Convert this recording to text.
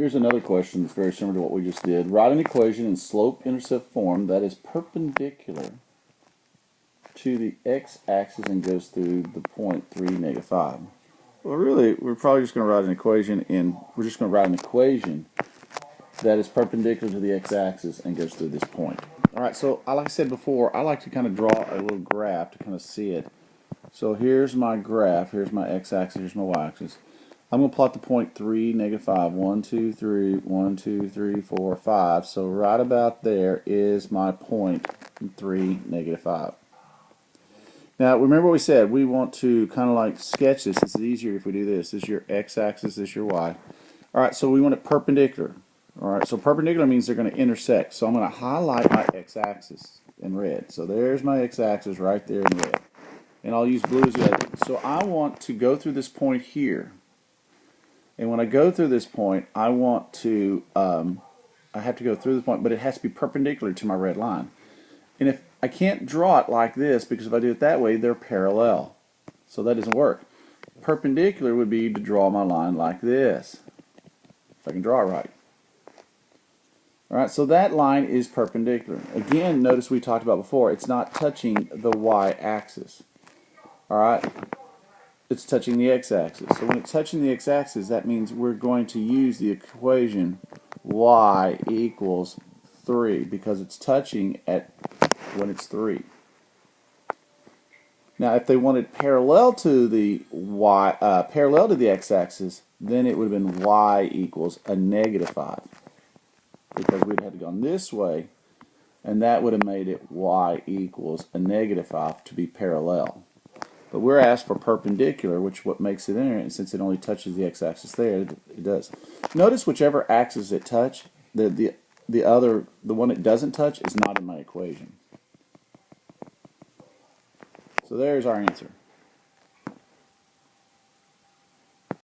Here's another question that's very similar to what we just did. Write an equation in slope-intercept form that is perpendicular to the x-axis and goes through the point 3, -5. Well, really, we're probably just going to write an equation that is perpendicular to the x-axis and goes through this point. All right, so like I said before, I like to kind of draw a little graph to kind of see it. So here's my graph. Here's my x-axis. Here's my y-axis. I'm going to plot the point 3, -5. 1, 2, 3, 1, 2, 3, 4, 5. So right about there is my point 3, -5. Now remember what we said. We want to kind of like sketch this. This is easier if we do this. This is your x-axis. This is your y. All right, so we want it perpendicular. All right, so perpendicular means they're going to intersect. So I'm going to highlight my x-axis in red. So there's my x-axis right there in red. And I'll use blue as the other. So I want to go through this point here. And when I go through this point, I have to go through the point, but it has to be perpendicular to my red line. And if I can't draw it like this, because if I do it that way, they're parallel. So that doesn't work. Perpendicular would be to draw my line like this, if I can draw it right. Alright, so that line is perpendicular. Again, notice we talked about before, it's not touching the y-axis. Alright? It's touching the x-axis. So when it's touching the x-axis, that means we're going to use the equation y equals 3 because it's touching at when it's 3. Now, if they wanted parallel to the x-axis, then it would have been y equals a -5 because we'd had to go this way, and that would have made it y equals a -5 to be parallel. But we're asked for perpendicular, which is what makes it in there, and since it only touches the x-axis there, it does. Notice whichever axis it touches, the one it doesn't touch is not in my equation. So there's our answer.